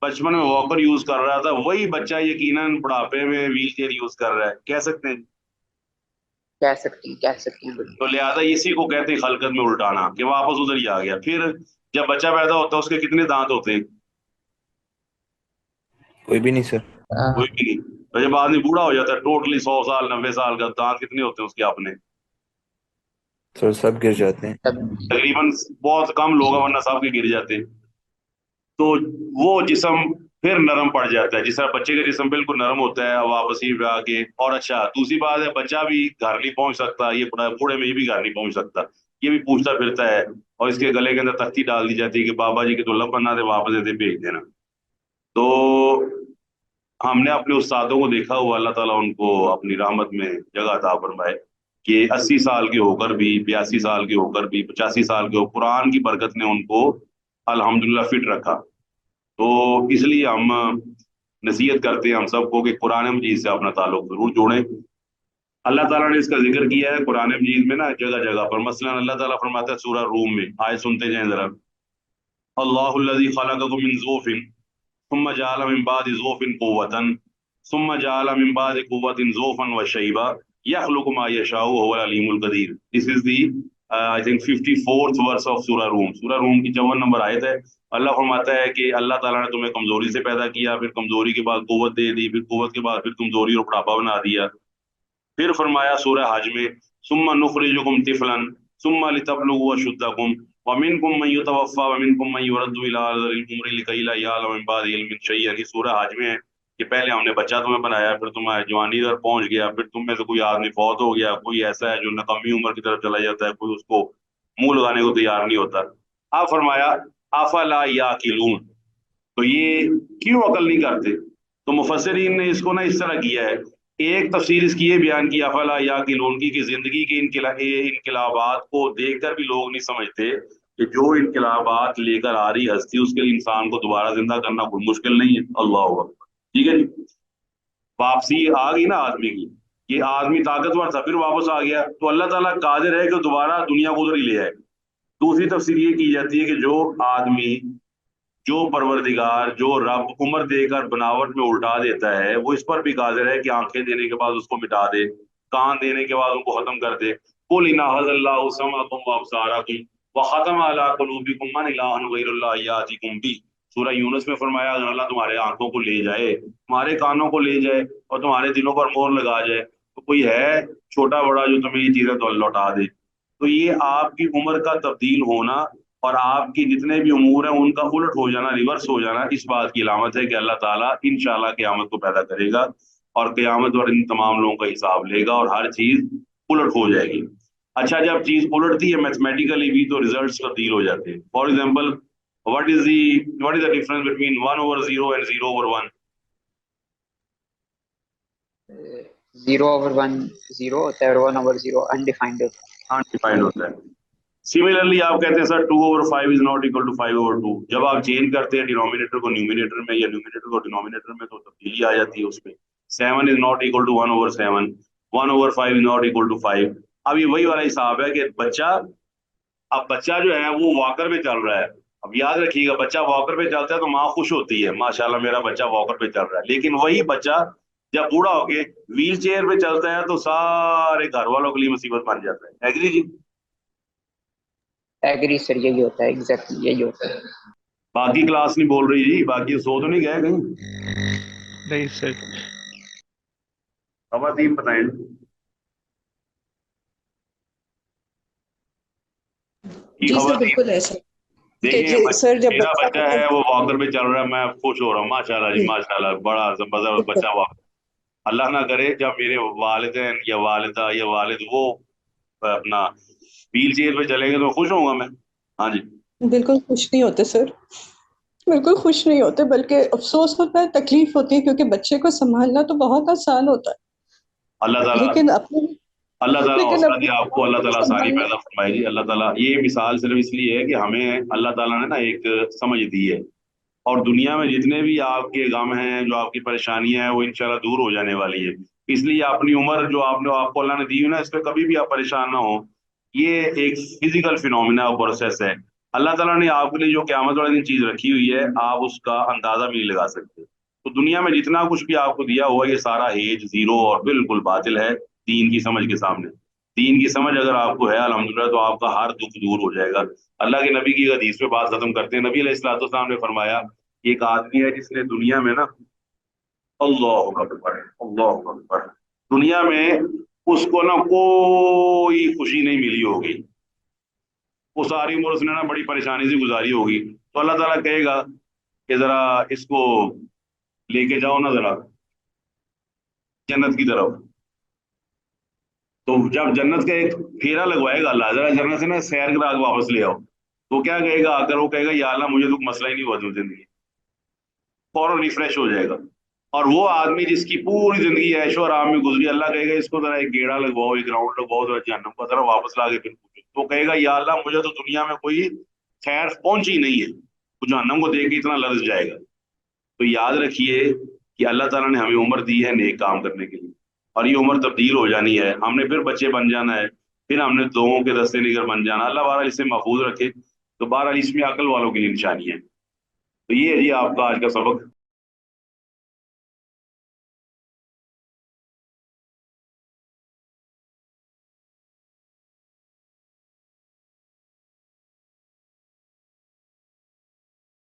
बचपन में वॉकर यूज कर रहा था वही बच्चा यकीनन बुढ़ापे में व्हील चेयर यूज कर रहा है, कह सकते हैं। कह सकते हैं तो बिल्कुल। लिहाजा इसी को कहते हैं खलकत में उल्टाना, कि वापस उधर ही आ गया। फिर जब बच्चा पैदा होता है उसके कितने दांत होते हैं? कोई भी नहीं सर। कोई भी नहीं। तो जब आदमी बूढ़ा हो जाता है, टोटली 100 साल 90 साल का, दांत कितने होते हैं उसके अपने? सर सब गिर जाते हैं। तब तकरीबन बहुत कम लोग हैं, वरना सब के गिर जाते हैं। तो वो जिस्म फिर नरम पड़ जाता है, जिस तरह बच्चे का जिस्म बिल्कुल नरम होता है वापस ही पे आके। और अच्छा, दूसरी बात है, बच्चा भी घर नहीं पहुंच सकता, ये बूढ़े में ये भी घर नहीं पहुंच सकता, ये भी पूछता फिरता है। और इसके गले के अंदर तख्ती डाल दी जाती है कि बाबा जी के दुल्हन बना दे, वापस दे भेज देना। तो हमने अपने उस्तादों को देखा हुआ, अल्लाह ताला उनको अपनी रहमत में जगह अता फरमाए, कि 80 साल के होकर भी, 82 साल के होकर भी, 85 साल के हो, कुरान की बरकत ने उनको अल्हम्दुलिल्लाह फिट रखा। तो इसलिए हम नसीहत करते हैं हम सबको कि कुरान मजीद से अपना ताल्लुक जरूर जोड़ें। अल्लाह ताला ने इसका जिक्र किया है कुरान मजीद में ना जगह जगह पर। मसलन अल्लाह ताला फरमाता है सूरह रूम में, आए सुनते जाएं जरा। अल्लाहुल्लज़ी खलक़कुम मिन ज़ुफ़िन सुम्मा जअल मिन बादि ज़ुफ़िन क़ुव्वतन सुम्मा जअल मिन बादि क़ुव्वतिन ज़ुफ़न व शैबा यख़्लुक़ु मा यशाउ व हुवल अलीमुल क़दीर। This is the I think 54th verse of सूरह रूम। सूरह रूम की 54 नंबर आयत है। अल्लाह फरमाता है कि अल्लाह ताला ने तुम्हें कमजोरी से पैदा किया, फिर कमजोरी के बाद कुव्वत दे दी, फिर कुव्वत के बाद फिर कमजोरी और बुढ़ापा बना दिया। फिर फरमाया सूरह हज में, सुम्मा नुखरिजुकुम तिफलन सुम्मा लितबलुगु अशुद्दकुम व मिनकुम मन युतवफ़्फ़ा व मिनकुम मन युरद्दु इला अर्ज़िल उम्रि लिकई ला यअलम मिन बादि इल्मिन शय्अन। ये सूरह हज में है कि पहले हमने बच्चा तुम्हें बनाया, फिर तुम्हारे जवानी पर पहुंच गया, फिर तुम में से कोई आदमी फौत हो गया, कोई ऐसा है जो नकमी उम्र की तरफ चला जाता है, कोई उसको मुंह लगाने को तैयार नहीं होता। अब फरमाया अफला याकिलून, तो ये क्यों अकल नहीं करते? तो मुफस्सिरीन ने इसको ना इस तरह किया है। एक तफसीर इसकी ये बयान की अफला याकिलून की जिंदगी के इनकलाबात को देखकर भी लोग नहीं समझते कि जो इनकलाबात लेकर आ रही हस्ती उसके लिए इंसान को दोबारा जिंदा करना कोई मुश्किल नहीं है। अल्लाह अकबर। ठीक है जी। वापसी आ गई ना आदमी की, ये आदमी ताकतवर था फिर वापस आ गया, तो अल्लाह ताला कादिर है कि दोबारा दुनिया को उधर ही ले आए। दूसरी तफसीर ये की जाती है कि जो आदमी, जो परवरदिगार, जो रब उम्र देकर बनावट में उल्टा देता है, वो इस पर भी कादिर है कि आंखें देने के बाद उसको मिटा दे, कान देने के बाद उनको खत्म कर दे। कुल इन्नहज़ल्लाहु समअकुम व अबसारकुम व खतम अला कुलूबिकुम मन इलाहुन गैरुल्लाह यातिकुम बि। सूरह यूनुस में फरमाया, अगर अल्लाह तुम्हारे आंखों को ले जाए, तुम्हारे कानों को ले जाए और तुम्हारे दिलों पर मोहर लगा जाए, तो कोई है छोटा बड़ा जो तुम्हें ये चीजें तो लौटा दे? तो ये आपकी उम्र का तब्दील होना और आपकी जितने भी उमूर हैं उनका उलट हो जाना, रिवर्स हो जाना, इस बात की अलामत है कि अल्लाह ताला इंशाल्लाह क़यामत को पैदा करेगा और क़यामत और इन तमाम लोगों का हिसाब लेगा और हर चीज उलट हो जाएगी। अच्छा, जब चीज उलटती है मैथमेटिकली भी तो रिजल्ट्स तब्दील हो जाते हैं। For example, what is the difference between 1/0 and 0/1? 0/1 zero होता है और 1/0 अनडिफाइंड होता अनडिफाइंड होता है। सिमिलरली आप कहते हैं sir 2/5 is not equal to 5/2। जब आप चेंज करते हैं डिनोमिनेटर को न्यूमिनेटर में या न्यूमिनेटर को डिनोमिनेटर में, तो तब्दीली आ जाती है उसमें। 7 is not equal to 1/7, 1/5 is not equal to 5। अब ये वही वाला हिसाब है कि बच्चा, अब बच्चा जो है वो वॉकर पे चल रहा है। अब याद रखिएगा, बच्चा वॉकर पे चलता है तो माँ खुश होती है, माशाल्लाह मेरा बच्चा वॉकर पे चल रहा है। लेकिन वही बच्चा जब बूढ़ा होके व्हील चेयर पे चलता है तो सारे घर वालों के लिए मुसीबत बन जाता है। एग्री जी? है। एग्री सर, यही होता है, एग्जैक्टली यही होता है। बाकी क्लास नहीं बोल रही जी, बाकी सो तो नहीं गए कहीं? नहीं सर। खवातीन बताएं। जी सर, खवातीन बिल्कुल ऐसा कि देखिए, सर जब मेरा बच्चा बच्चा होता है वो वॉकर पे चल रहा है, मैं खुश हो रहा हूँ, माशाल्लाह जी है माशाल्लाह, बड़ा जबरदस्त बच्चा वॉकर। अल्लाह ना करे जब मेरे वालिदैन या वालिदा या वालिद वो अपना व्हील चेयर पे चलेंगे तो खुश होऊंगा मैं। हाँ जी। बिल्कुल खुश नहीं होते सर, बिल्कुल खुश नहीं होते, बल्कि अफसोस होता है, तकलीफ होती है, क्योंकि बच्चे को संभालना तो बहुत आसान होता अल्लाह है, ताला अल्लाह ताला लेकिन हौसला अपने दिया आपको, अल्लाह ताला आसानी संभालना। पैदा फरमाएगी। अल्लाह ताला ये मिसाल सिर्फ इसलिए है कि हमें अल्लाह ताला ने ना एक समझ दी है, और दुनिया में जितने भी आपके गम हैं, जो आपकी परेशानियां हैं, वो इंशाल्लाह दूर हो जाने वाली है। इसलिए अपनी उम्र जो आपको अल्लाह ने दी है ना, इस पर कभी भी आप परेशान ना हो। ये एक फिजिकल फिनोमिना और प्रोसेस है। अल्लाह ताला ने आपके लिए जो क़यामत वाले दिन चीज रखी हुई है, आप उसका अंदाजा भी नहीं लगा सकते। तो दुनिया में जितना कुछ भी आपको दिया हुआ है, ये सारा हेज जीरो और बिल्कुल बातिल है दीन की समझ के सामने। दीन की समझ अगर आपको है अल्हम्दुलिल्लाह, तो आपका हर दुख दूर हो जाएगा। अल्लाह के नबी की हदीस पे बात खत्म करते हैं। नबी अलैहिस्सलाम ने फरमाया, एक आदमी है जिसने दुनिया में ना, अल्लाह अकबर, अल्लाह अकबर, दुनिया में उसको ना कोई खुशी नहीं मिली होगी, वो सारी उम्र उसने ना बड़ी परेशानी से गुजारी होगी। तो अल्लाह ताला कहेगा कि जरा इसको लेके जाओ ना जरा जन्नत की तरफ। तो जब जन्नत का एक फेरा लगवाएगा अल्लाह, जरा जन्नत से ना सैर करा के वापस ले आओ, तो क्या कहेगा आकर? वो कहेगा या अल्लाह मुझे तो मसला ही नहीं हुआ जिंदगी, फौरन रिफ्रेश हो जाएगा। और वो आदमी जिसकी पूरी जिंदगी ऐशो आराम में गुजरी, अल्लाह कहेगा इसको जरा एक गेड़ा लगवाओ, एक राउंड लगवाओ जरा जहन्नम का, जरा वापस ला के फिर पूछो। तो कहेगा या अल्लाह मुझे तो दुनिया में कोई खैर पहुंची नहीं है, वो जहन्नम को देख के इतना ललच जाएगा। तो याद रखिए कि अल्लाह ताला ने हमें उम्र दी है नेक काम करने के लिए, और ये उम्र तब्दील हो जानी है, हमने फिर बच्चे बन जाना है, फिर हमने लोगों के दस्ते निगर बन जाना। अल्लाह बहरहाल इसे महफूज रखे। तो बहरहाल इसमें अकल वालों के लिए निशानी है। तो ये है जी आपका आज का सबक।